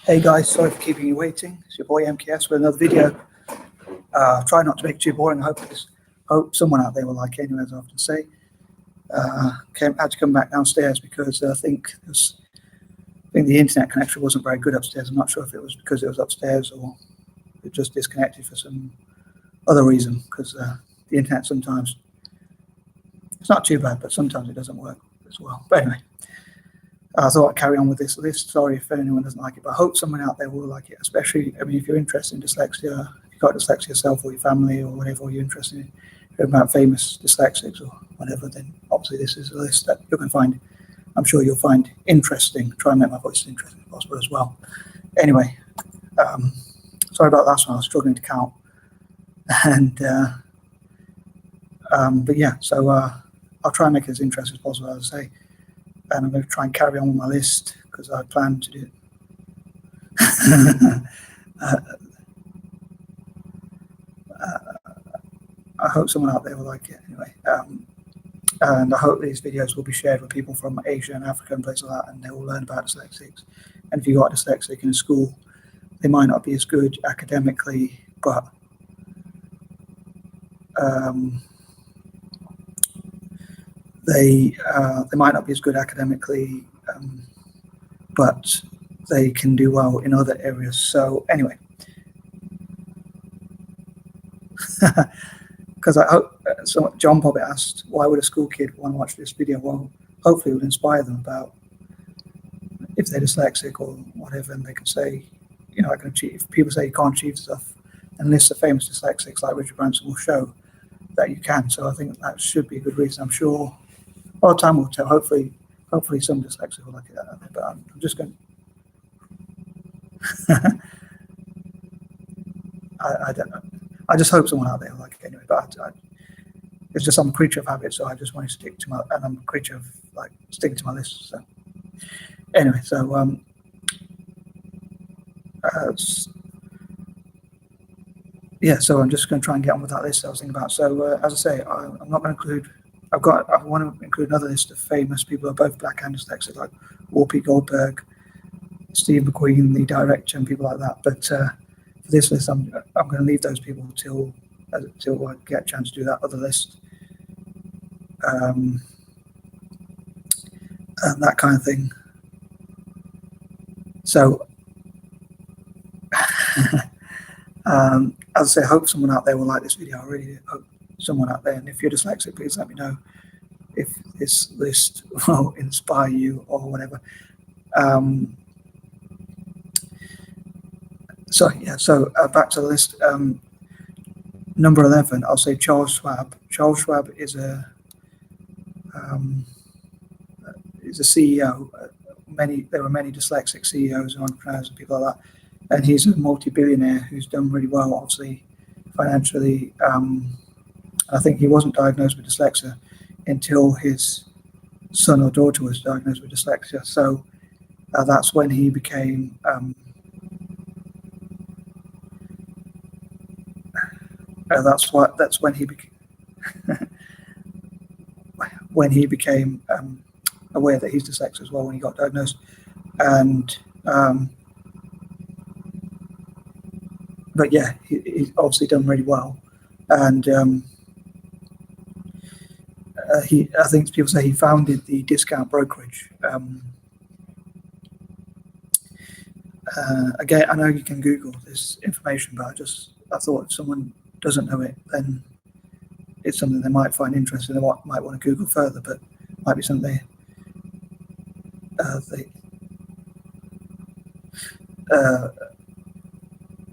Hey guys, sorry for keeping you waiting. It's your boy MKS with another video. Try not to make it too boring. I hope someone out there will like it anyway, as I often say. Had to come back downstairs because I think the internet connection wasn't very good upstairs. I'm not sure if it was because it was upstairs or it just disconnected for some other reason, because the internet sometimes, it's not too bad, but sometimes it doesn't work as well. But anyway, I thought I'd carry on with this list. Sorry if anyone doesn't like it, but I hope someone out there will like it, especially, I mean, if you're interested in dyslexia, if you've got dyslexia yourself or your family or whatever, or you're interested in hearing about famous dyslexics or whatever, then obviously this is a list that you can find, I'm sure you'll find interesting. Try and make my voice as interesting as possible as well. Anyway, sorry about that one, I was struggling to count. And, but yeah, so I'll try and make it as interesting as possible, as I say. And I'm going to try and carry on with my list because I plan to do it. I hope someone out there will like it anyway. And I hope these videos will be shared with people from Asia and Africa and places like that, and they will learn about dyslexics. And if you've got dyslexic in school, they might not be as good academically, but they might not be as good academically, but they can do well in other areas. So anyway, because I hope, so John Bobbitt asked, why would a school kid want to watch this video? Well, hopefully it will inspire them about if they're dyslexic or whatever, and they can say, you know, I can achieve. If people say you can't achieve stuff, and lists of famous dyslexics like Richard Branson will show that you can. So I think that should be a good reason. I'm sure. Well, time will tell. Hopefully some dyslexics will like it. But I'm just going. I don't know. I just hope someone out there will like it anyway. But it's just I'm a creature of habit, so I just want to stick to my. And I'm a creature of like sticking to my list. So anyway, so yeah. So I'm just going to try and get on with that list I was thinking about. So as I say, I'm not going to include. I want to include another list of famous people who are both black and dyslexic, like Whoopi Goldberg, Steve McQueen, the director, and people like that. But for this list, I'm going to leave those people till I get a chance to do that other list, and that kind of thing. So, as I say, I hope someone out there will like this video. I really hope someone out there, and if you're dyslexic, please let me know if this list will inspire you or whatever. So yeah, so back to the list. Number 11, I'll say Charles Schwab. Charles Schwab is a CEO. There were many dyslexic CEOs and entrepreneurs and people like that, and he's a multi-billionaire who's done really well, obviously financially. I think he wasn't diagnosed with dyslexia until his son or daughter was diagnosed with dyslexia. So that's when he became when he became aware that he's dyslexic as well, when he got diagnosed. And but yeah, he's obviously done really well. And I think people say he founded the discount brokerage. Again, I know you can Google this information, but I thought if someone doesn't know it, then it's something they might find interesting. They might want to Google further, but it might be something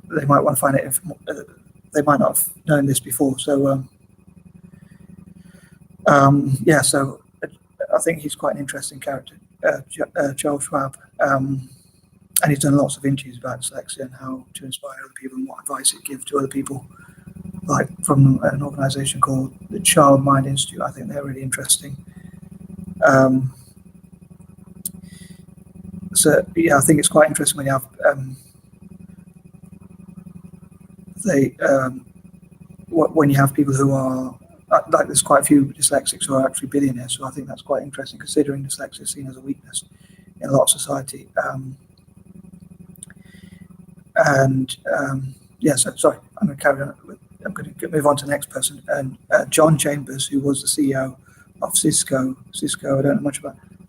they might want to find it. They might not have known this before. So yeah, so I think he's quite an interesting character, Charles Schwab, and he's done lots of interviews about dyslexia and how to inspire other people and what advice he'd give to other people, like from an organization called the Child Mind Institute. I think they're really interesting. So yeah, I think it's quite interesting when you have when you have people who are like, there's quite a few dyslexics who are actually billionaires, so I think that's quite interesting, considering dyslexia is seen as a weakness in a lot of society. And yeah, so sorry, I'm going to carry on. I'm going to move on to the next person. And John Chambers, who was the CEO of Cisco. Cisco, I don't know much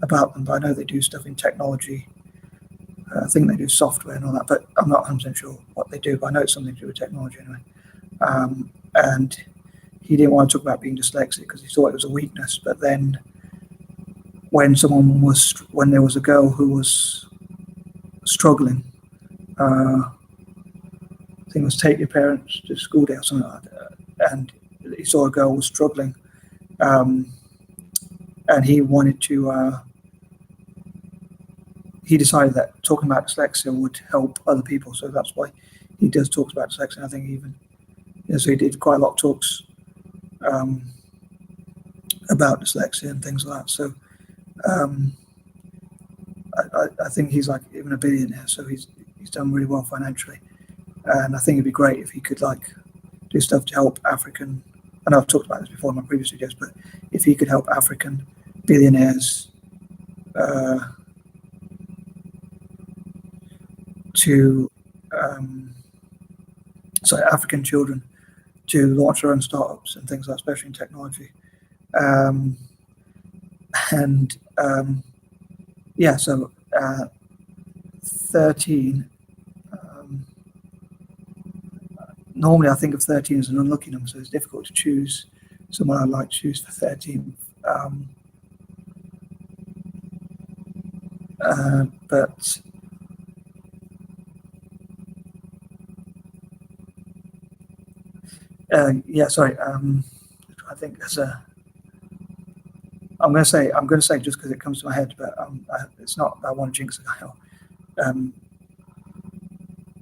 about them, but I know they do stuff in technology. I think they do software and all that, but I'm not 100% sure what they do, but I know it's something to do with technology anyway. And he didn't want to talk about being dyslexic because he thought it was a weakness. But then when there was a girl who was struggling, I think it was take your parents to school day or something like that, and he saw a girl was struggling, and he wanted to, he decided that talking about dyslexia would help other people, so that's why he does talk about dyslexia. I think even, so he did quite a lot of talks about dyslexia and things like that. So I think he's like even a billionaire, so he's done really well financially. And I think it'd be great if he could like do stuff to help African, I know I've talked about this before in my previous videos, but if he could help African billionaires African children to launch their own startups and things like that, especially in technology. Yeah, so 13, normally I think of 13 as an unlucky number, so it's difficult to choose someone I'd like to choose for 13. But yeah, sorry. I think there's a. I'm going to say just because it comes to my head, but it's not. I want to jinx a guy.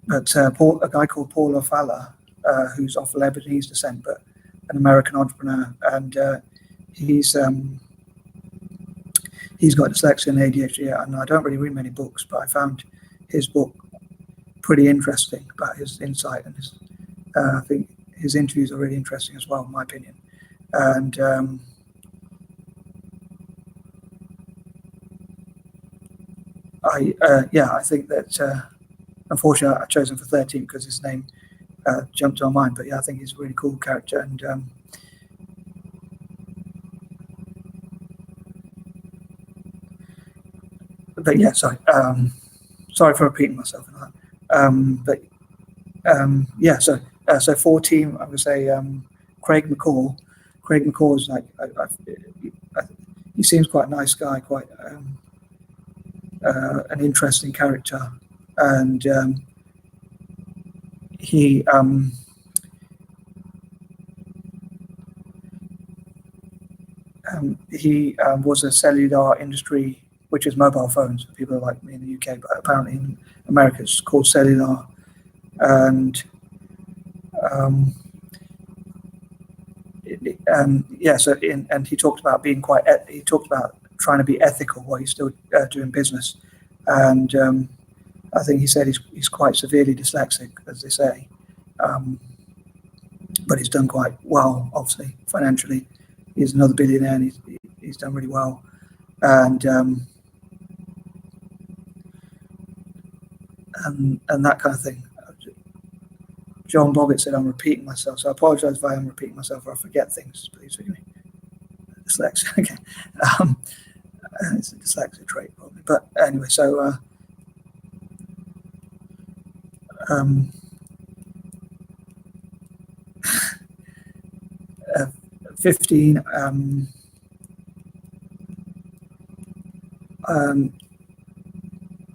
But a guy called Paul Ofala, who's of Lebanese descent, but an American entrepreneur, and he's got dyslexia and ADHD, and I don't really read many books, but I found his book pretty interesting about his insight, and his, I think his interviews are really interesting as well, in my opinion. And I think that unfortunately I chose him for 13 because his name jumped to my mind. But yeah, I think he's a really cool character. And but yeah, sorry for repeating myself in that. Yeah, so 14, I'm going to say Craig McCall. Craig McCall is like, he seems quite a nice guy, quite an interesting character, and he was a cellular industry, which is mobile phones for people like me in the UK, but apparently in America it's called cellular. And yeah, so and he talked about being he talked about trying to be ethical while he's still doing business. And I think he said he's quite severely dyslexic, as they say, but he's done quite well, obviously, financially. He's another billionaire, and he's done really well. And that kind of thing. John Bobbitt said I'm repeating myself, so I apologize if I am repeating myself or I forget things. Please forgive me. Dyslexia, okay. It's a dyslexia trait, probably. But anyway, so 15. I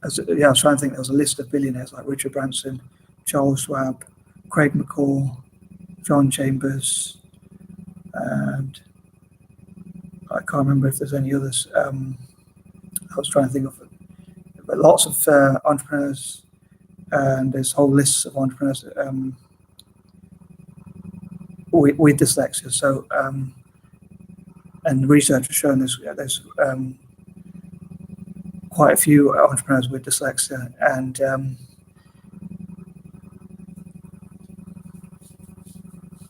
was trying to think. There was a list of billionaires like Richard Branson, Charles Schwab, Craig McCall, John Chambers, and I can't remember if there's any others. I was trying to think of, but lots of entrepreneurs, and there's whole lists of entrepreneurs with dyslexia. So, and research has shown there's quite a few entrepreneurs with dyslexia, and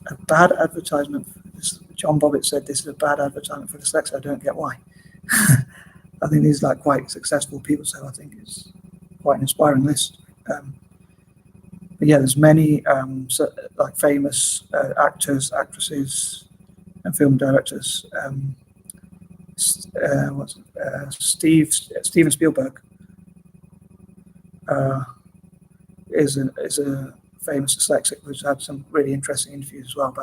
a bad advertisement. John Bobbitt said this is a bad advertisement for dyslexia. I don't get why. I think these are like quite successful people, so I think it's quite an inspiring list. But yeah, there's many like famous actors, actresses, and film directors. Steven Spielberg is a famous dyslexic who's had some really interesting interviews as well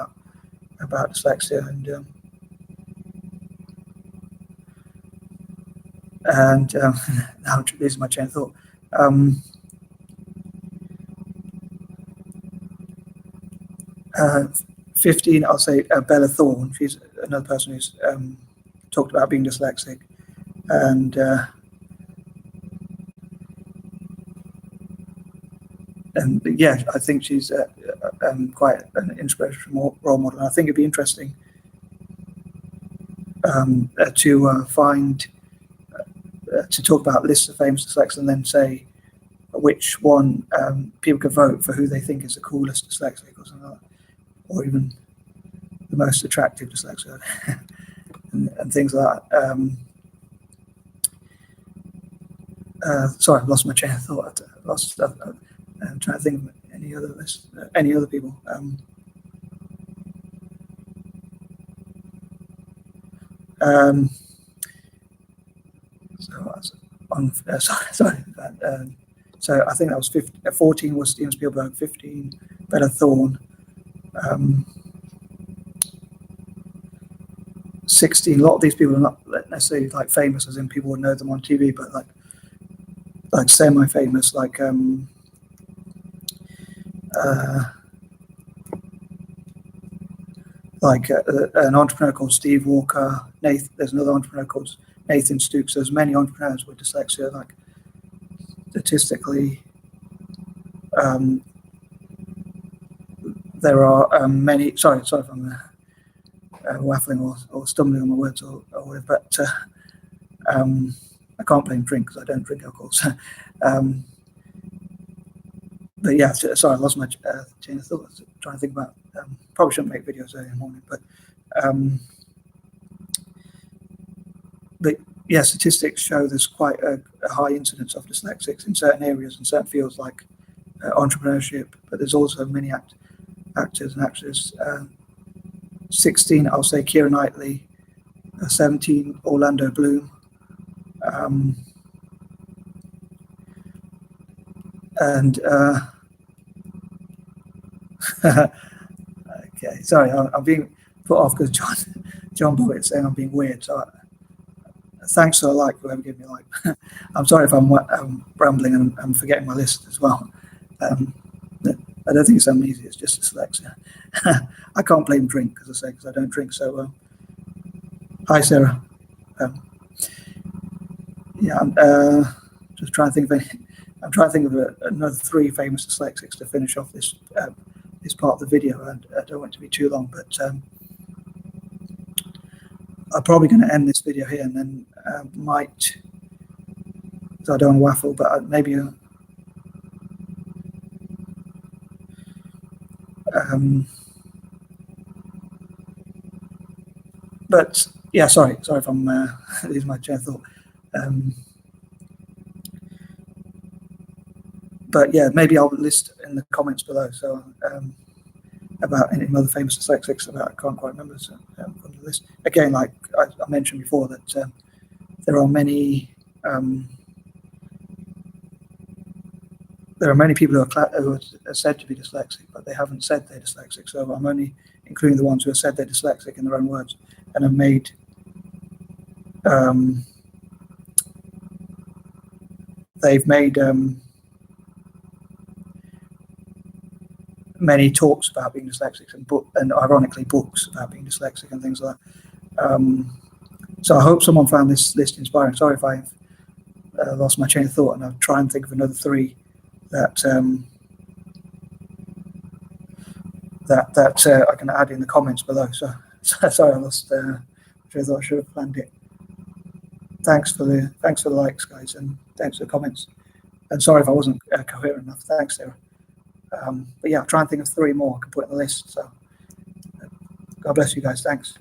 about dyslexia, and now I'm losing my chain of thought. 15, I'll say Bella Thorne. She's another person who's talked about being dyslexic, and yeah, I think she's quite an inspirational role model. And I think it'd be interesting to find to talk about lists of famous dyslexics and then say which one people could vote for who they think is the coolest dyslexic or something like that, or even the most attractive dyslexic and things like that. Sorry, I've lost my train of thought. I'm trying to think of any other people. So I think that was 14 was Steven Spielberg, 15 Bella Thorne, 16. A lot of these people are not necessarily like famous, as in people would know them on TV, but like semi-famous, like an entrepreneur called Steve Walker. There's another entrepreneur called Nathan Stooks. There's many entrepreneurs with dyslexia. Like statistically, there are many. Sorry if I'm waffling or stumbling on my words or whatever. But I can't blame drink because I don't drink alcohol. So, but yeah, sorry, I lost my chain of thought. I was trying to think about. Probably shouldn't make videos early in the morning, but yeah, statistics show there's quite a high incidence of dyslexics in certain areas and certain fields like entrepreneurship. But there's also many actors and actresses. 16, I'll say Keira Knightley. 17, Orlando Bloom. And okay, sorry, I'm being put off because John Bobbitt saying I'm being weird. So thanks for the like, whoever gave me a like. I'm sorry if I'm rambling and I'm forgetting my list as well. I don't think it's amnesia, it's just dyslexia. I can't blame drink, because I don't drink. So hi, Sarah. Yeah, I'm just trying to think of I'm trying to think of another 3 famous dyslexics to finish off this this part of the video, and I don't want it to be too long, but I'm probably going to end this video here, and then might, so I don't want to waffle, but maybe but yeah, sorry if I'm losing my chain of thought. But yeah, maybe I'll list in the comments below. So about any other famous dyslexics, I can't quite remember from the list. Again, like I mentioned before, that there are many people who are said to be dyslexic, but they haven't said they're dyslexic. So I'm only including the ones who have said they're dyslexic in their own words and have made they've made many talks about being dyslexic and ironically books about being dyslexic and things like that. So I hope someone found this list inspiring. Sorry if I've lost my chain of thought, and I'll try and think of another 3 that I can add in the comments below. So sorry, I lost. I thought I should have planned it. Thanks for the likes, guys, and thanks for the comments. And sorry if I wasn't coherent enough. Thanks, Sarah. But yeah, I'll try and think of 3 more I can put in the list. So God bless you guys. Thanks.